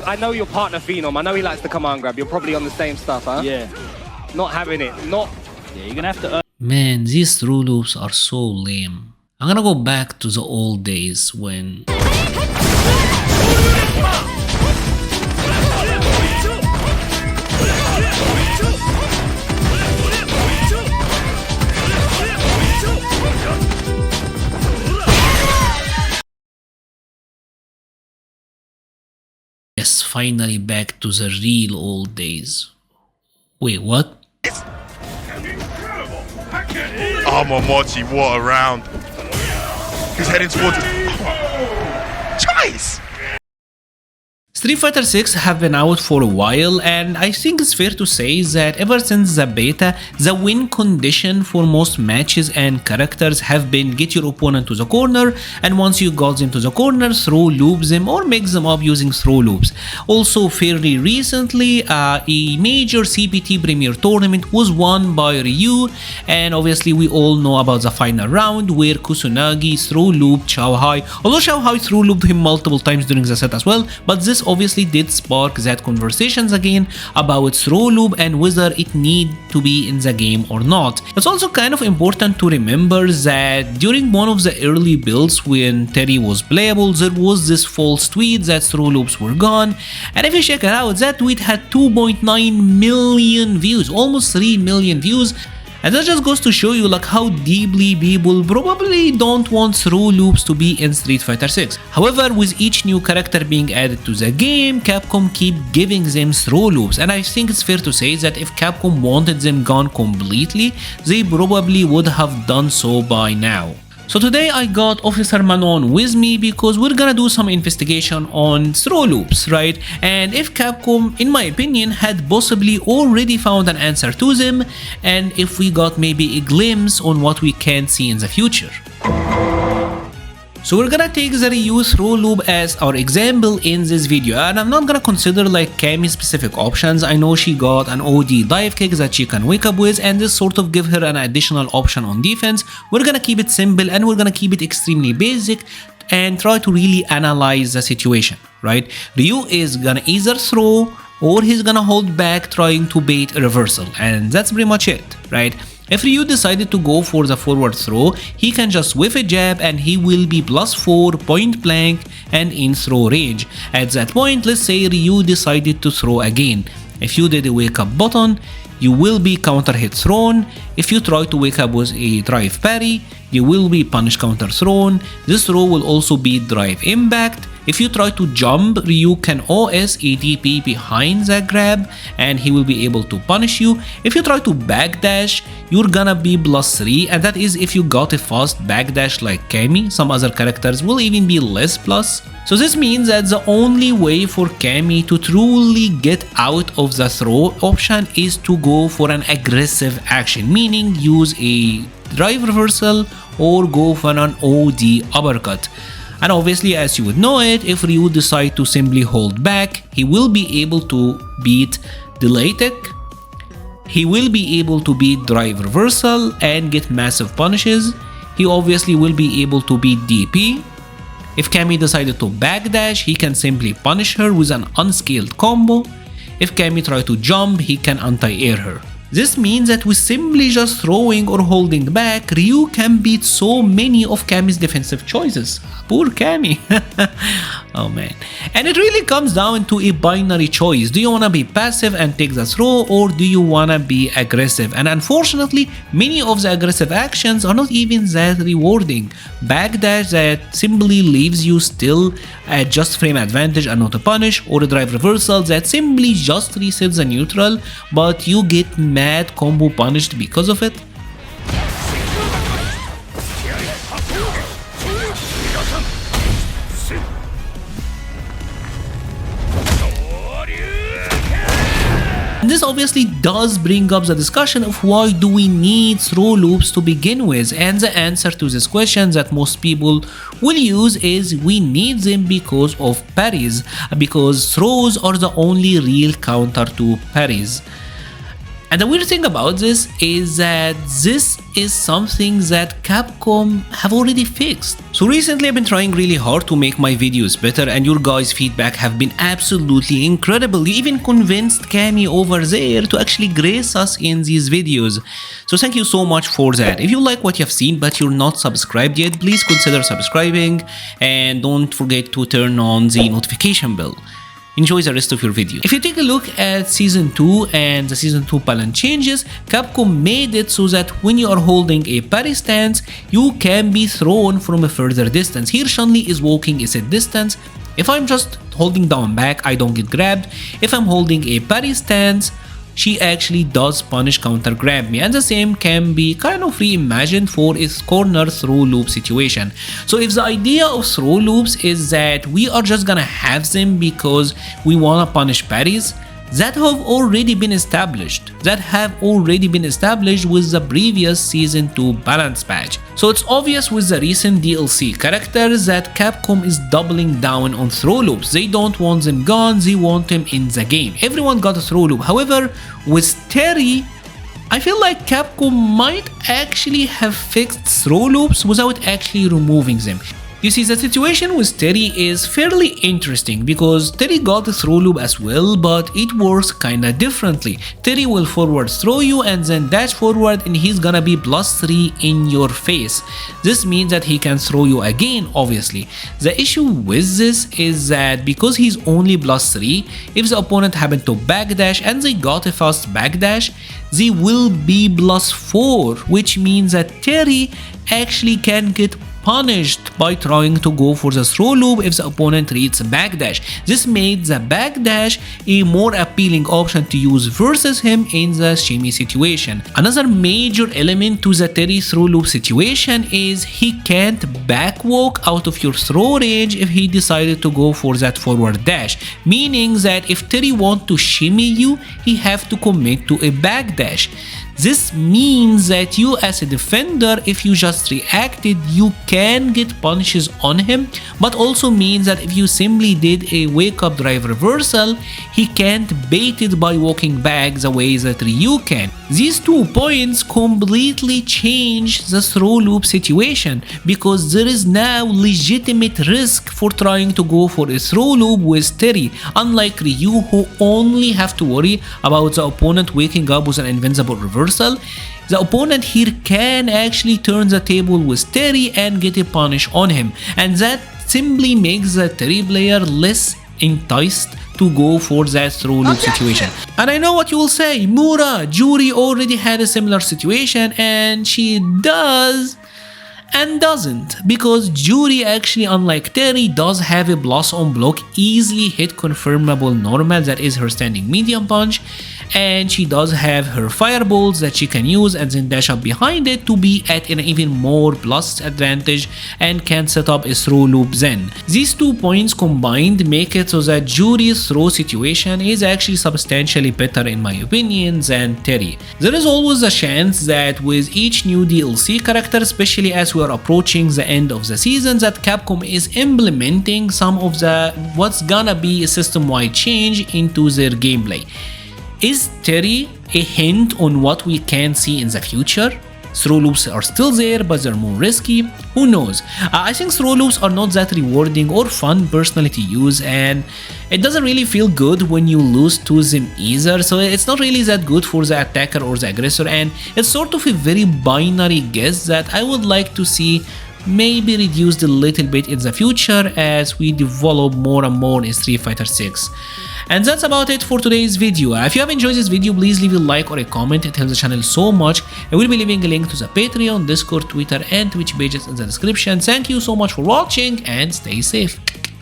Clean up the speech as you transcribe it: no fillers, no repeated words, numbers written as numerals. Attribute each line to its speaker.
Speaker 1: I know your partner Phenom. I know he likes the command grab. You're probably on the same stuff, huh?
Speaker 2: Yeah.
Speaker 1: Not having it. Not.
Speaker 2: Yeah, you're gonna have to earn.
Speaker 3: Man, these throw loops are so lame. I'm gonna go back to the old days when... Yes, finally back to the real old days. Wait, what?
Speaker 4: Oh, Momochi, what a round. He's heading towards... Choice!
Speaker 3: Street Fighter 6 have been out for a while, and I think it's fair to say that ever since the beta, the win condition for most matches and characters have been get your opponent to the corner, and once you got them to the corner, throw loops them or mix them up using throw loops. Also fairly recently, a major CPT Premier tournament was won by Ryu, and obviously we all know about the final round where Kusanagi throw looped Xiaohai, although Xiaohai throw looped him multiple times during the set as well, but this obviously did spark that conversations again about throw loop and whether it need to be in the game or not. It's also kind of important to remember that during one of the early builds when Terry was playable, there was this false tweet that throw loops were gone, and if you check it out, that tweet had 2.9 million views, almost 3 million views. And that just goes to show you like how deeply people probably don't want throw loops to be in Street Fighter 6. However, with each new character being added to the game, Capcom keep giving them throw loops, and I think it's fair to say that if Capcom wanted them gone completely, they probably would have done so by now. So today I got Officer Manon with me because we're gonna do some investigation on throw loops, right? And if Capcom, in my opinion, had possibly already found an answer to them, and if we got maybe a glimpse on what we can see in the future. So we're gonna take the Ryu throw loop as our example in this video, and I'm not gonna consider like Cammy specific options. I know she got an OD dive kick that she can wake up with, and this sort of give her an additional option on defense. We're gonna keep it simple and we're gonna keep it extremely basic and try to really analyze the situation, right? Ryu is gonna either throw or he's gonna hold back trying to bait a reversal, and that's pretty much it, right? If Ryu decided to go for the forward throw, he can just whiff a jab and he will be +4 point blank and in throw range. At that point, let's say Ryu decided to throw again. If you did a wake up button, you will be counter hit thrown. If you try to wake up with a drive parry, you will be punish counter thrown. This throw will also be drive impact. If you try to jump, Ryu can OS ATP behind that grab and he will be able to punish you. If you try to backdash, you're gonna be +3, and that is if you got a fast backdash like Cammy. Some other characters will even be less plus. So this means that the only way for Cammy to truly get out of the throw option is to go for an aggressive action, meaning use a drive reversal or go for an OD uppercut. And obviously, as you would know it, if Ryu decide to simply hold back, he will be able to beat delay tech, he will be able to beat drive reversal and get massive punishes. He obviously will be able to beat DP. If Cammy decided to backdash, he can simply punish her with an unscaled combo. If Cammy try to jump, he can anti-air her. This means that with simply just throwing or holding back, Ryu can beat so many of Cammy's defensive choices. Poor Cammy. Oh man. And it really comes down to a binary choice. Do you want to be passive and take the throw, or do you want to be aggressive? And unfortunately, many of the aggressive actions are not even that rewarding. Backdash that simply leaves you still at just frame advantage and not a punish, or a drive reversal that simply just resets the neutral, but you get mad combo punished because of it. This obviously does bring up the discussion of why do we need throw loops to begin with, and the answer to this question that most people will use is we need them because of parries, because throws are the only real counter to parries. And the weird thing about this is that this is something that Capcom have already fixed. So recently I've been trying really hard to make my videos better, and your guys' feedback have been absolutely incredible. You even convinced Cammy over there to actually grace us in these videos. So thank you so much for that. If you like what you have seen but you're not subscribed yet, please consider subscribing and don't forget to turn on the notification bell. Enjoy the rest of your video. If you take a look at Season 2 and the Season 2 balance changes, Capcom made it so that when you are holding a parry stance, you can be thrown from a further distance. Here Chun-Li is walking a set distance. If I'm just holding down back, I don't get grabbed. If I'm holding a parry stance, she actually does punish counter grab me, and the same can be kind of reimagined for a corner throw loop situation. So if the idea of throw loops is that we are just gonna have them because we wanna punish parries, that have already been established. With the previous Season 2 balance patch. So it's obvious with the recent DLC characters that Capcom is doubling down on throw loops. They don't want them gone, they want them in the game. Everyone got a throw loop. However, with Terry, I feel like Capcom might actually have fixed throw loops without actually removing them. You see, the situation with Terry is fairly interesting because Terry got a throw loop as well, but it works kinda differently. Terry will forward throw you and then dash forward, and he's gonna be +3 in your face. This means that he can throw you again, obviously. The issue with this is that because he's only +3, if the opponent happened to backdash and they got a fast backdash, they will be +4, which means that Terry actually can get punished by trying to go for the throw loop if the opponent reads backdash. This made the backdash a more appealing option to use versus him in the shimmy situation. Another major element to the Terry throw loop situation is he can't backwalk out of your throw range if he decided to go for that forward dash, meaning that if Terry wants to shimmy you, he have to commit to a backdash. This means that you as a defender, if you just reacted, you can get punishes on him, but also means that if you simply did a wake up drive reversal, he can't bait it by walking back the way that Ryu can. These 2 points completely change the throw loop situation because there is now legitimate risk for trying to go for a throw loop with Terry, unlike Ryu who only have to worry about the opponent waking up with an invincible reversal. The opponent here can actually turn the table with Terry and get a punish on him, and that simply makes the Terry player less enticed to go for that throw loop situation. And I know what you will say, Mura, Juri already had a similar situation, and she does and doesn't, because Juri actually, unlike Terry, does have a blast on block, easily hit confirmable normal, that is her standing medium punch, and she does have her fireballs that she can use and then dash up behind it to be at an even more blast advantage and can set up a throw loop then. These 2 points combined make it so that Juri's throw situation is actually substantially better in my opinion than Terry. There is always a chance that with each new DLC character, especially as we are approaching the end of the season, that Capcom is implementing some of the what's gonna be a system-wide change into their gameplay. Is Terry a hint on what we can see in the future? Throw loops are still there, but they're more risky. Who knows? I think throw loops are not that rewarding or fun personally to use, and it doesn't really feel good when you lose to them either. So it's not really that good for the attacker or the aggressor, and it's sort of a very binary guess that I would like to see maybe reduced a little bit in the future as we develop more and more in Street Fighter 6. And that's about it for today's video. If you have enjoyed this video, please leave a like or a comment. It helps the channel so much. I will be leaving a link to the Patreon, Discord, Twitter and Twitch pages in the description. Thank you so much for watching and stay safe.